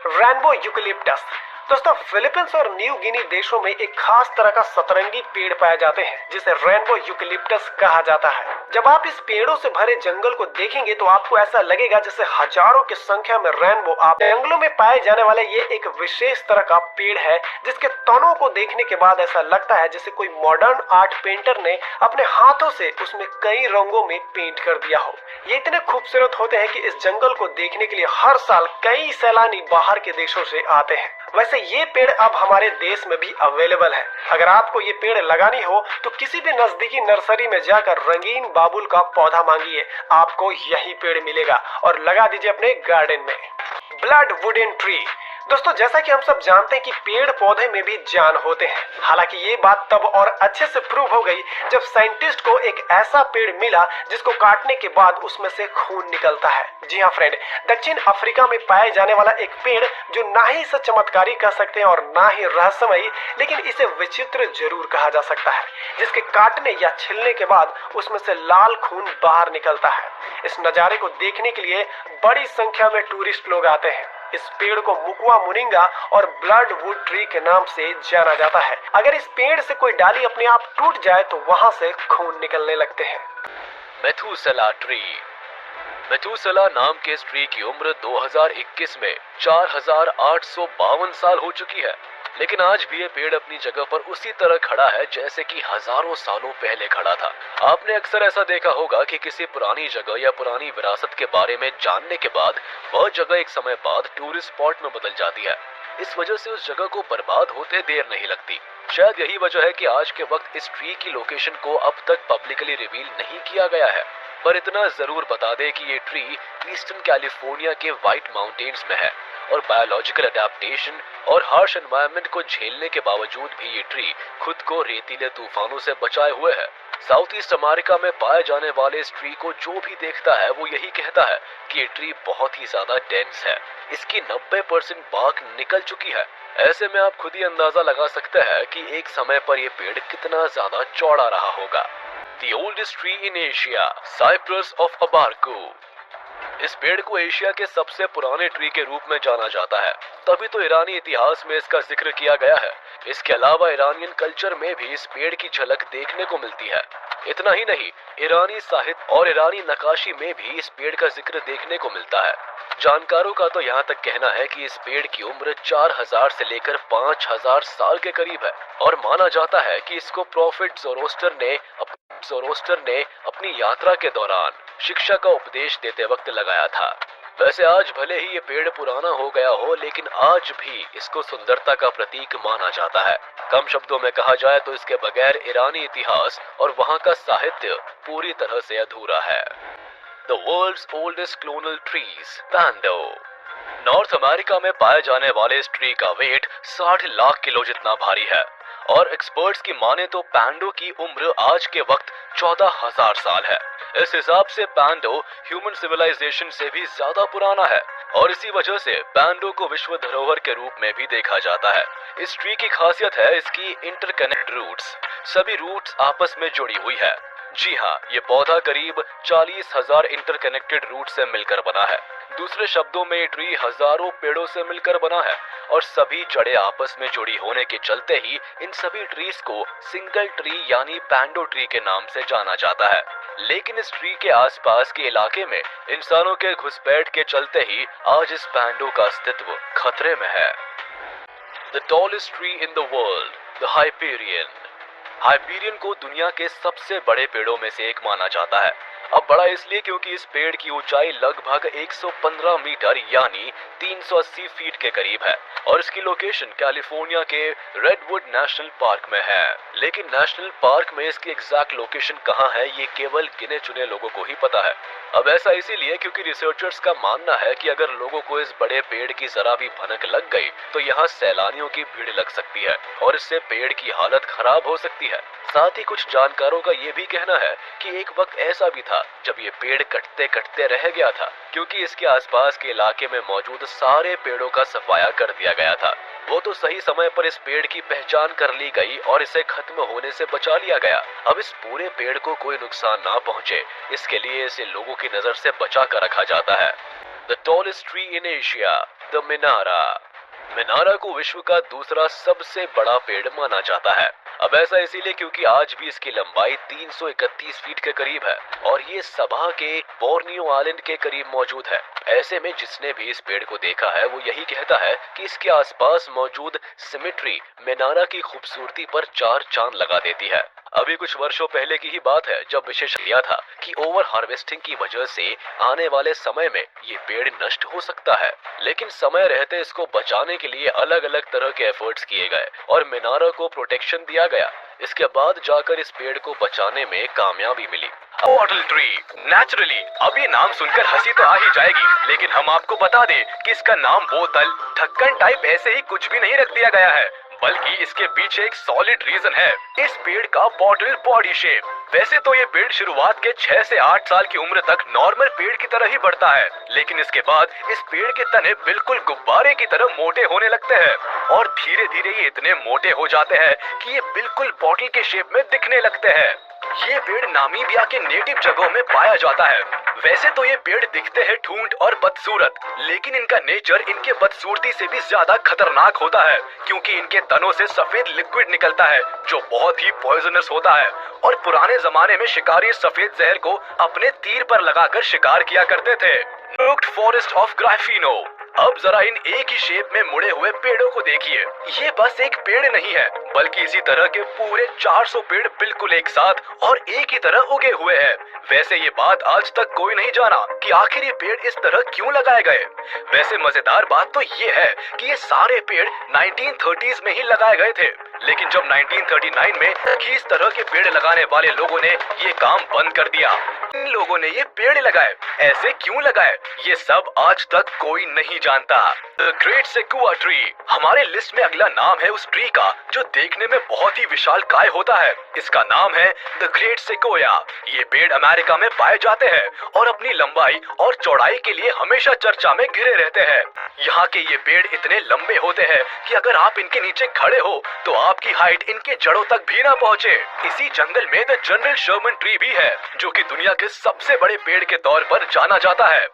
Rainbow eucalyptus. दोस्तों, Philippines और New Guinea देशों में एक खास तरह का सतरंगी पेड़ पाए जाते हैं जिसे रेनबो यूकेलिप्टस कहा जाता है। जब आप इस पेड़ों से भरे जंगल को देखेंगे तो आपको ऐसा लगेगा जैसे हजारों की संख्या में रेनबो आप जंगलों में पाए जाने वाले ये एक विशेष तरह का पेड़ है जिसके तनों को देखने के बाद ऐसा लगता है जैसे कोई मॉडर्न आर्ट पेंटर ने अपने हाथों से उसमें कई रंगों में पेंट कर दिया हो। ये इतने खूबसूरत होते हैं कि इस जंगल को देखने के लिए हर साल कई सैलानी बाहर के देशों से आते हैं। वैसे ये पेड़ अब हमारे देश में भी अवेलेबल है। अगर आपको ये पेड़ लगानी हो तो किसी भी नजदीकी नर्सरी में जाकर रंगीन बाबुल का पौधा मांगिए, आपको यही पेड़ मिलेगा और लगा दीजिए अपने गार्डन में। Blood wooden tree. दोस्तों, जैसा कि हम सब जानते हैं कि पेड़ पौधे में भी जान होते हैं। हालांकि ये बात तब और अच्छे से प्रूव हो गई जब साइंटिस्ट को एक ऐसा पेड़ मिला जिसको काटने के बाद उसमें से खून निकलता है। जी हाँ फ्रेंड, दक्षिण अफ्रीका में पाए जाने वाला एक पेड़ जो ना ही इसे चमत्कारी कह सकते हैं और ना ही रहस्यमयी, लेकिन इसे विचित्र जरूर कहा जा सकता है, जिसके काटने या छिलने के बाद उसमें से लाल खून बाहर निकलता है। इस नजारे को देखने के लिए बड़ी संख्या में टूरिस्ट लोग आते हैं। इस पेड़ को मुकुआ मोरिंगा और ब्लड वुड ट्री के नाम से जाना जाता है। अगर इस पेड़ से कोई डाली अपने आप टूट जाए तो वहां से खून निकलने लगते हैं। मेथुसेला ट्री। मेथुसेला नाम के इस ट्री की उम्र 2021 में 4852 साल हो चुकी है, लेकिन आज भी ये पेड़ अपनी जगह पर उसी तरह खड़ा है जैसे कि हजारों सालों पहले खड़ा था। आपने अक्सर ऐसा देखा होगा कि किसी पुरानी जगह या पुरानी विरासत के बारे में जानने के बाद वह जगह एक समय बाद टूरिस्ट स्पॉट में बदल जाती है। इस वजह से उस जगह को बर्बाद होते देर नहीं लगती। शायद यही वजह है कि आज के वक्त इस ट्री की लोकेशन को अब तक पब्लिकली रिवील नहीं किया गया है, पर इतना जरूर बता दें कि ये ट्री ईस्टर्न कैलिफोर्निया के व्हाइट माउंटेन्स में है और बायोलॉजिकल अडेप्टेशन और हार्श एनवायरनमेंट को झेलने के बावजूद भी ये ट्री खुद को रेतीले तूफानों से बचाए हुए है। साउथ ईस्ट अमेरिका में पाए जाने वाले इस ट्री को जो भी देखता है वो यही कहता है कि ये ट्री बहुत ही ज्यादा डेंस है। इसकी 90% बार्क निकल चुकी है। ऐसे में आप खुद ही अंदाजा लगा सकते हैं कि एक समय पर यह पेड़ कितना ज्यादा चौड़ा रहा होगा। The oldest tree in Asia, Cypress of Abarku। इस पेड़ को एशिया के सबसे पुराने ट्री के रूप में जाना जाता है, तभी तो ईरानी इतिहास में इसका जिक्र किया गया है। इसके अलावा ईरानियन कल्चर में भी इस पेड़ की झलक देखने को मिलती है। इतना ही नहीं, ईरानी साहित्य और ईरानी नक्काशी में भी इस पेड़ का जिक्र देखने को मिलता है। जानकारों का तो यहाँ तक कहना है कि इस पेड़ की उम्र 4000 से लेकर 5000 साल के करीब है और माना जाता है कि इसको प्रॉफिट ज़ोरोस्टर ने अपनी यात्रा के दौरान शिक्षा का उपदेश देते वक्त लगाया था। वैसे आज भले ही ये पेड़ पुराना हो गया हो, लेकिन आज भी इसको सुंदरता का प्रतीक माना जाता है। कम शब्दों में कहा जाए तो इसके बगैर ईरानी इतिहास और वहाँ का साहित्य पूरी तरह से अधूरा है। The world's oldest clonal trees, Pando। North America में पाए जाने वाले इस ट्री का वेट 60 लाख किलो जितना भारी है और एक्सपर्ट्स की माने तो पैंडो की उम्र आज के वक्त 14,000 साल है। इस हिसाब से पैंडो ह्यूमन सिविलाइजेशन से भी ज्यादा पुराना है और इसी वजह से पैंडो को विश्व धरोहर के रूप में भी देखा जाता है। इस ट्री की खासियत है इसकी इंटरकनेक्ट रूट्स। सभी रूट्स आपस में जुड़ी हुई है। जी हाँ, ये पौधा करीब 40,000 इंटरकनेक्टेड रूट से मिलकर बना है। दूसरे शब्दों में ये ट्री हजारों पेड़ों से मिलकर बना है और सभी जड़ें आपस में जुड़ी होने के चलते ही इन सभी ट्रीज को सिंगल ट्री यानी पैंडो ट्री के नाम से जाना जाता है। लेकिन इस ट्री के आसपास के इलाके में इंसानों के घुसपैठ के चलते ही आज इस पैंडो का अस्तित्व खतरे में है। The tallest tree in the world, the Hyperion. Hyperion को दुनिया के सबसे बड़े पेड़ों में से एक माना जाता है। अब बड़ा इसलिए क्योंकि इस पेड़ की ऊंचाई लगभग 115 मीटर यानी 380 फीट के करीब है और इसकी लोकेशन कैलिफोर्निया के रेडवुड नेशनल पार्क में है। लेकिन नेशनल पार्क में इसकी एग्जैक्ट लोकेशन कहाँ है ये केवल गिने चुने लोगों को ही पता है। अब ऐसा इसीलिए क्योंकि रिसर्चर्स का मानना है कि अगर लोगों को इस बड़े पेड़ की जरा भी भनक लग गई तो यहाँ सैलानियों की भीड़ लग सकती है और इससे पेड़ की हालत खराब हो सकती है। साथ ही कुछ जानकारों का ये भी कहना है कि एक वक्त ऐसा भी था जब ये पेड़ कटते कटते रह गया था क्योंकि इसके आसपास के इलाके में मौजूद सारे पेड़ों का सफाया कर दिया गया था। वो तो सही समय पर इस पेड़ की पहचान कर ली गई और इसे खत्म होने से बचा लिया गया। अब इस पूरे पेड़ को कोई नुकसान ना पहुंचे इसके लिए इसे लोगों की नजर से बचा कर रखा जाता है। The tallest tree in Asia, the Menara. Menara को विश्व का दूसरा सबसे बड़ा पेड़ माना जाता है। अब ऐसा इसीलिए क्योंकि आज भी इसकी लंबाई 331 फीट के करीब है और ये सबा के बोर्नियो आइलैंड के करीब मौजूद है। ऐसे में जिसने भी इस पेड़ को देखा है वो यही कहता है कि इसके आसपास मौजूद सिमेट्री मिनारा की खूबसूरती पर चार चांद लगा देती है। अभी कुछ वर्षों पहले की ही बात है जब विशेष किया था कि ओवर हार्वेस्टिंग की वजह से आने वाले समय में ये पेड़ नष्ट हो सकता है, लेकिन समय रहते इसको बचाने के लिए अलग अलग तरह के एफर्ट्स किए गए और मिनारा को प्रोटेक्शन दिया गया। इसके बाद जाकर इस पेड़ को बचाने में कामयाबी मिली। Bottle tree. नेचुरली अब ये नाम सुनकर हंसी तो आ ही जाएगी, लेकिन हम आपको बता दें कि इसका नाम बोतल ढक्कन टाइप ऐसे ही कुछ भी नहीं रख दिया गया है, बल्कि इसके पीछे एक सॉलिड रीजन है, इस पेड़ का बॉटल बॉडी शेप। वैसे तो ये पेड़ शुरुआत के 6 से 8 साल की उम्र तक नॉर्मल पेड़ की तरह ही बढ़ता है, लेकिन इसके बाद इस पेड़ के तने बिल्कुल गुब्बारे की तरह मोटे होने लगते हैं और धीरे धीरे ये इतने मोटे हो जाते हैं कि ये बिल्कुल बॉटल के शेप में दिखने लगते हैं। ये पेड़ नामीबिया के नेटिव जगहों में पाया जाता है। वैसे तो ये पेड़ दिखते हैं ठूंठ और बदसूरत, लेकिन इनका नेचर इनके बदसूरती से भी ज्यादा खतरनाक होता है, क्योंकि इनके तनों से सफेद लिक्विड निकलता है जो बहुत ही पॉइजनस होता है और पुराने जमाने में शिकारी सफेद जहर को अपने तीर पर लगाकर शिकार किया करते थे। फॉरेस्ट ऑफ ग्राफिनो। अब जरा इन एक ही शेप में मुड़े हुए पेड़ों को देखिए। ये बस एक पेड़ नहीं है, बल्कि इसी तरह के पूरे 400 पेड़ बिल्कुल एक साथ और एक ही तरह उगे हुए हैं। वैसे ये बात आज तक कोई नहीं जाना कि आखिर ये पेड़ इस तरह क्यों लगाए गए। वैसे मजेदार बात तो ये है कि ये सारे पेड़ 1930s में ही लगाए गए थे, लेकिन जब 1939 में इस तरह के पेड़ लगाने वाले लोगों ने ये काम बंद कर दिया। इन लोगों ने ये पेड़ लगाए, ऐसे क्यों लगाए ये सब आज तक कोई नहीं जानता। The great sequoia tree. हमारे लिस्ट में अगला नाम है उस ट्री का जो देखने में बहुत ही विशालकाय होता है। इसका नाम है द ग्रेट सेक्वुआ। ये पेड़ अमेरिका में पाए जाते हैं और अपनी लंबाई और चौड़ाई के लिए हमेशा चर्चा में घिरे रहते हैं। यहाँ के ये पेड़ इतने लंबे होते हैं कि अगर आप इनके नीचे खड़े हो तो आपकी हाइट इनके जड़ों तक भी ना पहुँचे। इसी जंगल में द जनरल शर्मन ट्री भी है जो कि दुनिया के सबसे बड़े पेड़ के तौर पर जाना जाता है।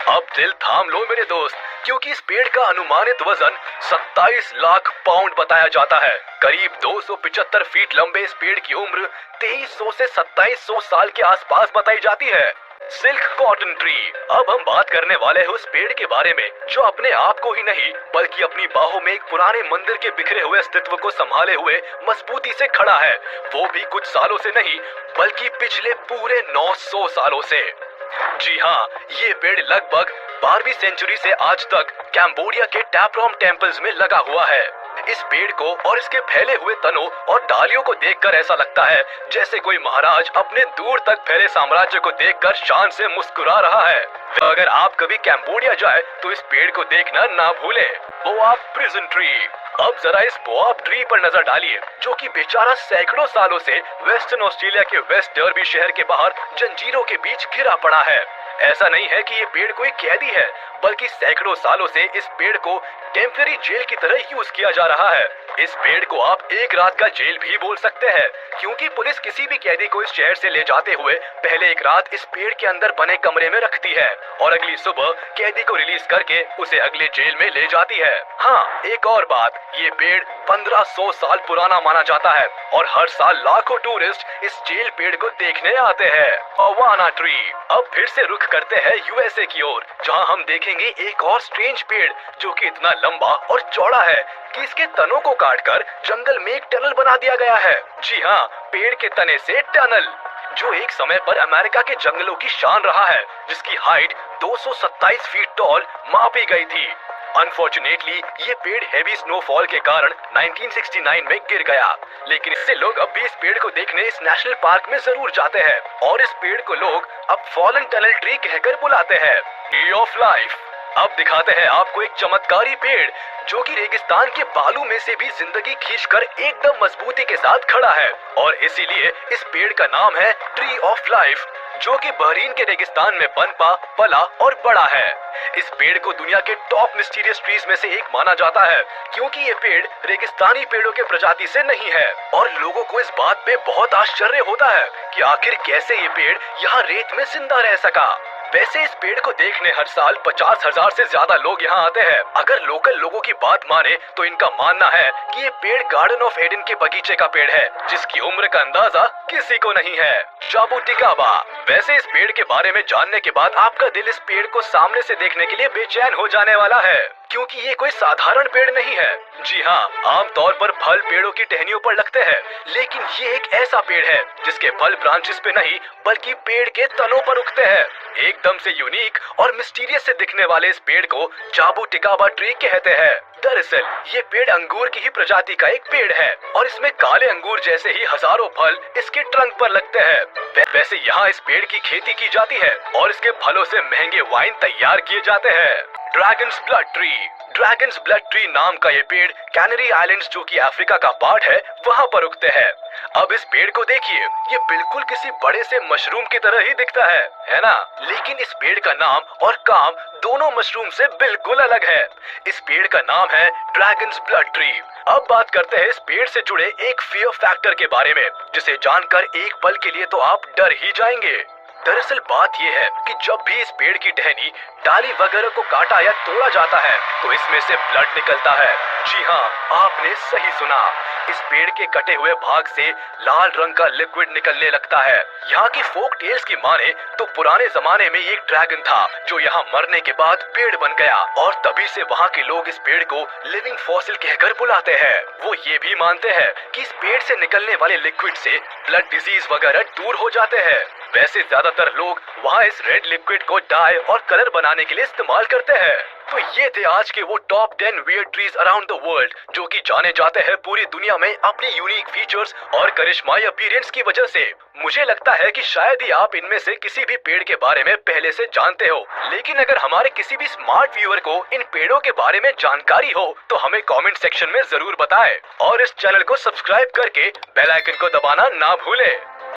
अब दिल थाम लो मेरे दोस्त, क्योंकि इस पेड़ का अनुमानित वजन 27 लाख पाउंड बताया जाता है। करीब 275 फीट लंबे इस पेड़ की उम्र 2300 से 2700 साल के आसपास बताई जाती है। Silk cotton tree. अब हम बात करने वाले हैं उस पेड़ के बारे में जो अपने आप को ही नहीं बल्कि अपनी बाहों में एक पुराने मंदिर के बिखरे हुए अस्तित्व को संभाले हुए मजबूती से खड़ा है, वो भी कुछ सालों से नहीं बल्कि पिछले पूरे 900 सालों से। जी हाँ, ये पेड़ लगभग 12वीं सेंचुरी से आज तक कैम्बोडिया के टैप्रोम टेम्पल्स में लगा हुआ है। इस पेड़ को और इसके फैले हुए तनों और डालियों को देखकर ऐसा लगता है जैसे कोई महाराज अपने दूर तक फैले साम्राज्य को देखकर शान से मुस्कुरा रहा है। अगर आप कभी कैम्बोडिया जाए तो इस पेड़ को देखना ना भूले। Boab prison tree. अब जरा इस बोआब ट्री पर नजर डालिए जो कि बेचारा सैकड़ों सालों से वेस्टर्न ऑस्ट्रेलिया के वेस्ट डर्बी शहर के बाहर जंजीरों के बीच घिरा पड़ा है। ऐसा नहीं है कि ये पेड़ कोई कैदी है, बल्कि सैकड़ों सालों से इस पेड़ को टेम्पररी जेल की तरह यूज किया जा रहा है। इस पेड़ को आप एक रात का जेल भी बोल सकते हैं, क्योंकि पुलिस किसी भी कैदी को इस शहर से ले जाते हुए पहले एक रात इस पेड़ के अंदर बने कमरे में रखती है और अगली सुबह कैदी को रिलीज करके उसे अगले जेल में ले जाती है। हाँ, एक और बात, ये पेड़ 1500 साल पुराना माना जाता है और हर साल लाखों टूरिस्ट इस जेल पेड़ को देखने आते हैं। अवाना ट्री। अब फिर से रुख करते हैं यूएसए की ओर, जहाँ हम देखेंगे एक और स्ट्रेंज पेड़ जो कि इतना लंबा और चौड़ा है कि इसके तनों को काटकर जंगल में एक टनल बना दिया गया है। जी हाँ, पेड़ के तने से टनल, जो एक समय पर अमेरिका के जंगलों की शान रहा है, जिसकी हाइट 227 फीट टॉल मापी गई थी। अनफॉर्चुनेटली ये पेड़ हेवी स्नोफॉल के कारण 1969 में गिर गया, लेकिन इससे लोग अब भी इस पेड़ को देखने इस नेशनल पार्क में जरूर जाते हैं और इस पेड़ को लोग अब फॉलन टनल ट्री कहकर बुलाते हैं। Tree of life. अब दिखाते हैं आपको एक चमत्कारी पेड़ जो कि रेगिस्तान के बालू में से भी जिंदगी खींचकर एकदम मजबूती के साथ खड़ा है और इसीलिए इस पेड़ का नाम है ट्री ऑफ लाइफ, जो कि बहरीन के रेगिस्तान में पनपा, पला और बड़ा है। इस पेड़ को दुनिया के टॉप मिस्टीरियस ट्रीज में से एक माना जाता है, क्योंकि ये पेड़ रेगिस्तानी पेड़ों के प्रजाति से नहीं है और लोगों को इस बात पे बहुत आश्चर्य होता है कि आखिर कैसे ये पेड़ यहाँ रेत में जिंदा रह सका। वैसे इस पेड़ को देखने हर साल 50,000 से ज्यादा लोग यहाँ आते हैं। अगर लोकल लोगों की बात माने तो इनका मानना है कि ये पेड़ गार्डन ऑफ एडन के बगीचे का पेड़ है, जिसकी उम्र का अंदाजा किसी को नहीं है। जाबुटिकाबा। वैसे इस पेड़ के बारे में जानने के बाद आपका दिल इस पेड़ को सामने से देखने के लिए बेचैन हो जाने वाला है, क्योंकि ये कोई साधारण पेड़ नहीं है। जी हाँ, आमतौर पर फल पेड़ों की टहनियों पर लगते हैं, लेकिन ये एक ऐसा पेड़ है जिसके फल ब्रांचेस पे नहीं बल्कि पेड़ के तनों पर उगते हैं। एकदम से यूनिक और मिस्टीरियस से दिखने वाले इस पेड़ को जाबुटिकाबा ट्री कहते हैं। दरअसल ये पेड़ अंगूर की ही प्रजाति का एक पेड़ है और इसमें काले अंगूर जैसे ही हजारों फल इसके ट्रंक पर लगते हैं। वैसे यहाँ इस पेड़ की खेती की जाती है और इसके फलों से महंगे वाइन तैयार किए जाते हैं। Dragons blood tree. Dragons blood tree नाम का ये पेड़ कैनरी आइलैंड्स, जो कि अफ्रीका का पार्ट है, वहाँ पर उगते हैं। अब इस पेड़ को देखिए, ये बिल्कुल किसी बड़े से मशरूम की तरह ही दिखता है ना? लेकिन इस पेड़ का नाम और काम दोनों मशरूम से बिल्कुल अलग है। इस पेड़ का नाम है ड्रैगन्स ब्लड ट्री। अब बात करते हैं इस पेड़ से जुड़े एक फियर फैक्टर के बारे में, जिसे जानकर एक पल के लिए तो आप डर ही जाएंगे। दरअसल बात यह है कि जब भी इस पेड़ की टहनी, डाली वगैरह को काटा या तोड़ा जाता है तो इसमें से ब्लड निकलता है। जी हाँ, आपने सही सुना। इस पेड़ के कटे हुए भाग से लाल रंग का लिक्विड निकलने लगता है। यहाँ की फोक टेल्स की माने तो पुराने जमाने में एक ड्रैगन था जो यहाँ मरने के बाद पेड़ बन गया और तभी से वहाँ के लोग इस पेड़ को लिविंग फॉसिल कहकर बुलाते हैं। वो ये भी मानते हैं कि इस पेड़ से निकलने वाले लिक्विड से ब्लड डिजीज वगैरह दूर हो जाते हैं। वैसे ज्यादातर लोग वहाँ इस रेड लिक्विड को डाई और कलर बनाने के लिए इस्तेमाल करते हैं। तो ये थे आज के वो top 10 weird trees around the world, जो कि जाने जाते हैं पूरी दुनिया में अपनी यूनिक फीचर्स और करिश्माई अपीयरेंस की वजह से। मुझे लगता है कि शायद ही आप इनमें से किसी भी पेड़ के बारे में पहले से जानते हो, लेकिन अगर हमारे किसी भी स्मार्ट व्यूअर को इन पेड़ों के बारे में जानकारी हो तो हमें कमेंट सेक्शन में जरूर बताएं और इस चैनल को सब्सक्राइब करके बेल आइकन को दबाना ना भूलें।